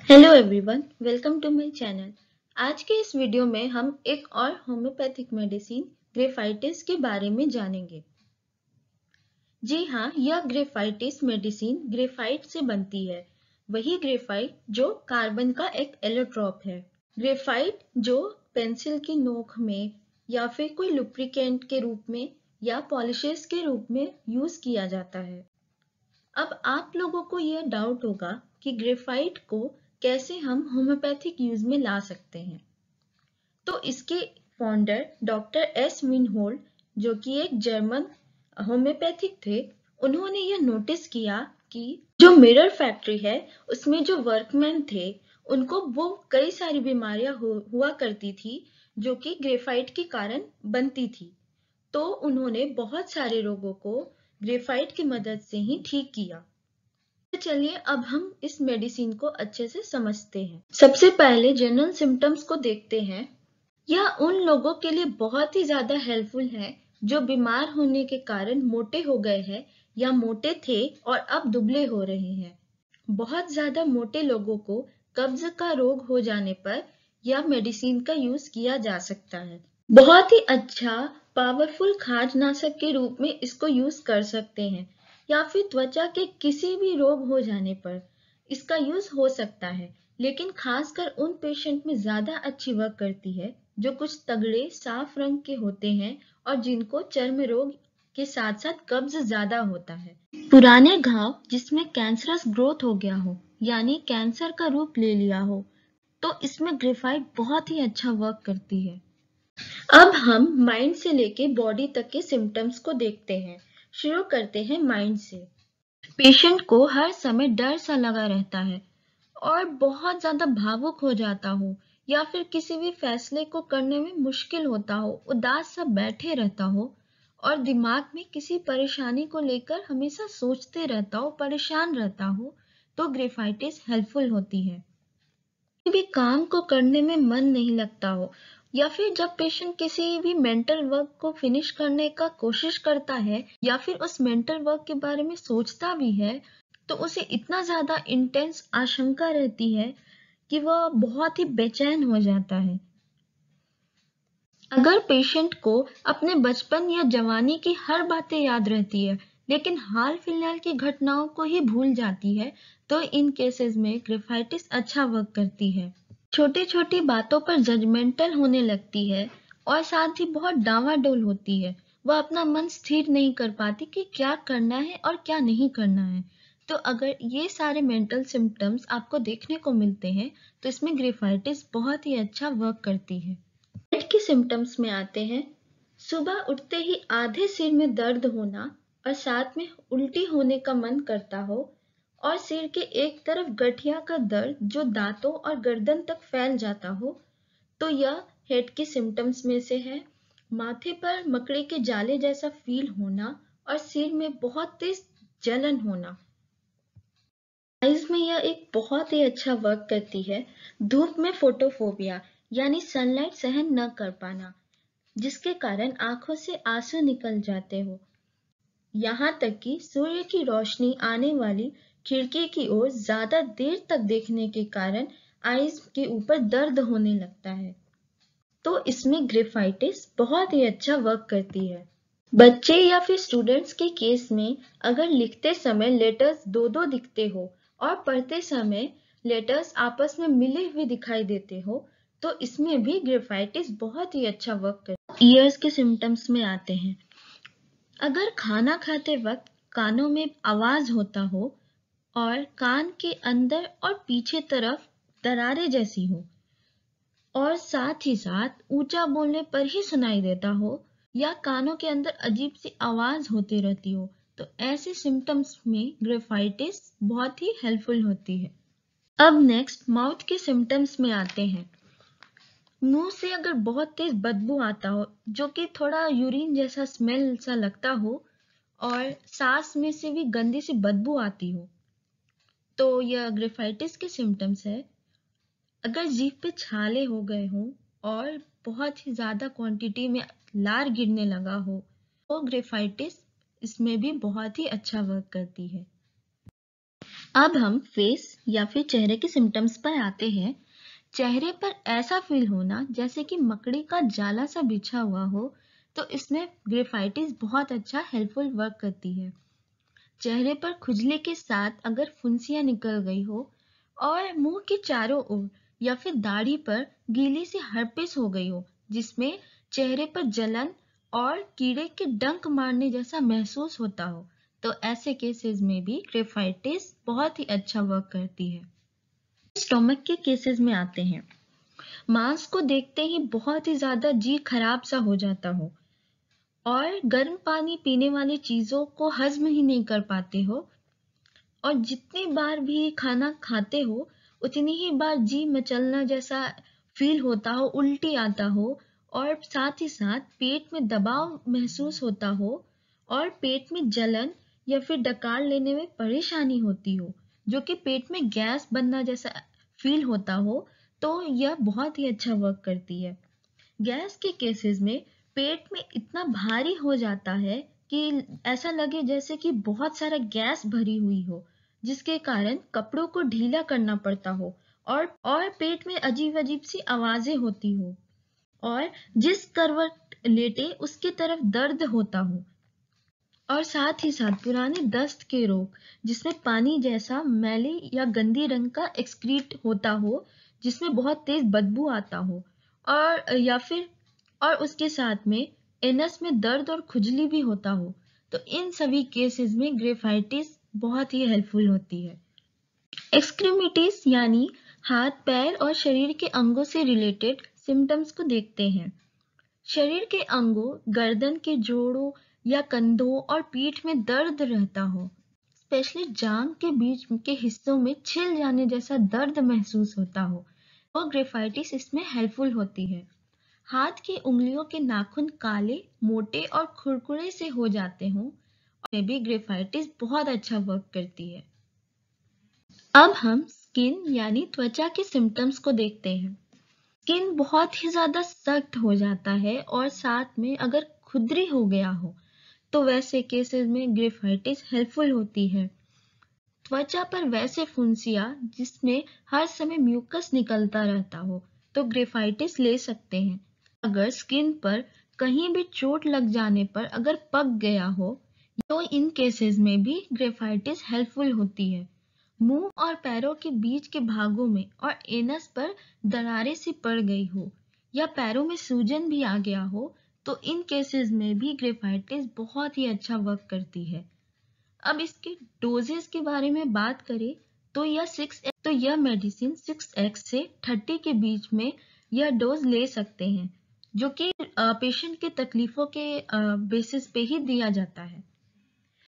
Hello everyone, welcome to my channel. आज के इस वीडियो में हम एक और होम्योपैथिक मेडिसिन ग्रेफाइटिस के बारे में जानेंगे। जी हाँ, यह ग्रेफाइटिस मेडिसिन ग्रेफाइट से बनती है। वही ग्रेफाइट जो कार्बन का एक एलोट्रॉप है। ग्रेफाइट जो पेंसिल की नोक में या फिर कोई लुब्रिकेंट के रूप में या पॉलिशेस के रूप में यूज किया जाता है। अब आप लोगों को यह डाउट होगा कि ग्रेफाइट को कैसे हम होम्योपैथिक यूज में ला सकते हैं। तो इसके फाउंडर डॉक्टर एस विनहोल्ड, जो कि एक जर्मन होम्योपैथिक थे, उन्होंने यह नोटिस किया कि जो मिरर फैक्ट्री है उसमें जो वर्कमैन थे उनको वो कई सारी बीमारियां हुआ करती थी जो कि ग्रेफाइट के कारण बनती थी। तो उन्होंने बहुत सारे रोगों को ग्रेफाइट की मदद से ही ठीक किया। तो चलिए अब हम इस मेडिसिन को अच्छे से समझते हैं। सबसे पहले जनरल सिम्टम्स को देखते हैं। यह उन लोगों के लिए बहुत ही ज्यादा हेल्पफुल है जो बीमार होने के कारण मोटे हो गए हैं या मोटे थे और अब दुबले हो रहे हैं। बहुत ज्यादा मोटे लोगों को कब्ज का रोग हो जाने पर यह मेडिसिन का यूज किया जा सकता है। बहुत ही अच्छा पावरफुल खाजनाशक के रूप में इसको यूज कर सकते हैं या फिर त्वचा के किसी भी रोग हो जाने पर इसका यूज हो सकता है, लेकिन खासकर उन पेशेंट में ज्यादा अच्छी वर्क करती है जो कुछ तगड़े साफ रंग के होते हैं और जिनको चर्म रोग के साथ साथ कब्ज ज्यादा होता है। पुराने घाव जिसमें कैंसरस ग्रोथ हो गया हो यानी कैंसर का रूप ले लिया हो, तो इसमें ग्रेफाइट बहुत ही अच्छा वर्क करती है। अब हम माइंड से लेके बॉडी तक के सिम्टम्स को देखते हैं। शुरू करते हैं माइंड से। पेशेंट को हर समय डर सा लगा रहता है और बहुत ज्यादा भावुक हो जाता हो या फिर किसी भी फैसले को करने में मुश्किल होता हो, उदास सा बैठे रहता हो और दिमाग में किसी परेशानी को लेकर हमेशा सोचते रहता हो, परेशान रहता हो, तो ग्रेफाइटिस हेल्पफुल होती है। भी काम को करने में मन नहीं लगता हो या फिर जब पेशेंट किसी भी मेंटल वर्क को फिनिश करने का कोशिश करता है या फिर उस मेंटल वर्क के बारे में सोचता भी है, तो उसे इतना ज्यादा इंटेंस आशंका रहती है कि वह बहुत ही बेचैन हो जाता है। अगर पेशेंट को अपने बचपन या जवानी की हर बातें याद रहती है लेकिन हाल फिलहाल की घटनाओं को ही भूल जाती है, तो इन केसेस में ग्रेफाइटिस अच्छा वर्क करती है। छोटी छोटी बातों पर जजमेंटल होने लगती है और साथ ही बहुत डावाडोल होती है। वह अपना मन स्थिर नहीं कर पाती कि क्या करना है और क्या नहीं करना है। तो अगर ये सारे मेंटल सिम्टम्स आपको देखने को मिलते हैं तो इसमें ग्रेफाइटिस बहुत ही अच्छा वर्क करती है। पेट के सिम्टम्स में आते हैं। सुबह उठते ही आधे सिर में दर्द होना और साथ में उल्टी होने का मन करता हो और सिर के एक तरफ गठिया का दर्द जो दांतों और गर्दन तक फैल जाता हो, तो यह हेड के सिम्टम्स में से है। माथे पर मकड़ी के जाले जैसा फील होना और सिर में बहुत तेज जलन होना। आइज में यह एक बहुत ही अच्छा वर्क करती है। धूप में फोटोफोबिया यानी सनलाइट सहन न कर पाना, जिसके कारण आंखों से आंसू निकल जाते हो। यहाँ तक कि सूर्य की रोशनी आने वाली खिड़की की ओर ज्यादा देर तक देखने के कारण आइज के ऊपर दर्द होने लगता है। तो इसमें ग्रेफाइटिस बहुत ही अच्छा वर्क करती है। बच्चे या फिर स्टूडेंट्स के केस में अगर लिखते समय लेटर्स दो दो दिखते हो और पढ़ते समय लेटर्स आपस में मिले हुए दिखाई देते हो, तो इसमें भी ग्रेफाइटिस बहुत ही अच्छा वर्क करता है। ईयर्स के सिम्टम्स में आते हैं। अगर खाना खाते वक्त कानों में आवाज होता हो और कान के अंदर और पीछे तरफ दरारें जैसी हो और साथ ही साथ ऊंचा बोलने पर ही सुनाई देता हो या कानों के अंदर अजीब सी आवाज होती रहती हो, तो ऐसे सिम्टम्स में ग्रेफाइटिस बहुत ही हेल्पफुल होती है। अब नेक्स्ट माउथ के सिम्टम्स में आते हैं। मुंह से अगर बहुत तेज बदबू आता हो जो कि थोड़ा यूरिन जैसा स्मेल सा लगता हो और सांस में से भी गंदी सी बदबू आती हो, तो यह ग्रेफाइटिस के सिम्टम्स है। अगर जीभ पे छाले हो गए हों और बहुत ही ज्यादा क्वांटिटी में लार गिरने लगा हो, तो ग्रेफाइटिस इसमें भी बहुत ही अच्छा वर्क करती है। अब हम फेस या फिर चेहरे के सिम्टम्स पर आते हैं। चेहरे पर ऐसा फील होना जैसे कि मकड़ी का जाला सा बिछा हुआ हो, तो इसमें ग्रेफाइटिस बहुत अच्छा हेल्पफुल वर्क करती है। चेहरे पर खुजली के साथ अगर फुंसियां निकल गई हो और मुंह के चारों ओर या फिर दाढ़ी पर गीली सी हर्पिस हो गई हो, जिसमें चेहरे पर जलन और कीड़े के डंक मारने जैसा महसूस होता हो, तो ऐसे केसेस में भी ग्रेफाइटिस बहुत ही अच्छा वर्क करती है। स्टोमक के केसेस में आते हैं। मांस को देखते ही बहुत ही ज्यादा जी खराब सा हो जाता हो और गर्म पानी पीने वाली चीजों को हजम ही नहीं कर पाते हो, और जितनी बार भी खाना खाते हो उतनी ही बार जी मचलना जैसा फील होता हो, उल्टी आता हो, और साथ ही साथ पेट में दबाव महसूस होता हो और पेट में जलन या फिर डकार लेने में परेशानी होती हो, जो कि पेट में गैस बनना जैसा फील होता हो, तो यह बहुत ही अच्छा वर्क करती है। गैस के केसेस में पेट में इतना भारी हो जाता है कि ऐसा लगे जैसे कि बहुत सारा गैस भरी हुई हो, जिसके कारण कपड़ों को ढीला करना पड़ता हो और पेट में अजीब अजीब सी आवाजें होती हो और जिस करवट लेटे उसकी तरफ दर्द होता हो, और साथ ही साथ पुराने दस्त के रोग जिसमें पानी जैसा मैले या गंदी रंग का एक्सक्रीट होता हो, जिसमें बहुत तेज बदबू आता हो, और या फिर और उसके साथ में एनस में दर्द और खुजली भी होता हो, तो इन सभी केसेस में ग्रेफाइटिस बहुत ही हेल्पफुल होती है। एक्सक्रीमिटीज यानी हाथ पैर और शरीर के अंगों से रिलेटेड सिम्टम्स को देखते हैं। शरीर के अंगों, गर्दन के जोड़ों या कंधों और पीठ में दर्द रहता हो, स्पेशली जांघ के बीच के हिस्सों में छिल जाने जैसा दर्द महसूस होता हो, तो ग्रेफाइटिस इसमें हेल्पफुल होती है। हाथ की उंगलियों के नाखून काले, मोटे और खुरखुरे से हो जाते हों, में भी ग्रेफाइटिस बहुत अच्छा वर्क करती है। अब हम स्किन यानी त्वचा के सिम्टम्स को देखते हैं। स्किन बहुत ही ज्यादा सख्त हो जाता है और साथ में अगर खुदरी हो गया हो, तो वैसे केसेस में ग्रेफाइटिस हेल्पफुल होती है। त्वचा पर वैसे फुंसिया जिसमें हर समय म्यूकस निकलता रहता हो, तो ग्रेफाइटिस ले सकते हैं। अगर स्किन पर कहीं भी चोट लग जाने पर अगर पक गया हो, तो इन केसेस में भी ग्रेफाइटिस हेल्पफुल होती है। मुंह और पैरों के बीच के भागों में और एनस पर दरारें सी पड़ गई हो या पैरों में सूजन भी आ गया हो, तो इन केसेस में भी ग्रेफाइटिस बहुत ही अच्छा वर्क करती है। अब इसके डोजेस के बारे में बात करें तो यह मेडिसिन 6x से 30 के बीच में यह डोज ले सकते हैं, जो कि पेशेंट के तकलीफों के बेसिस पे ही दिया जाता है।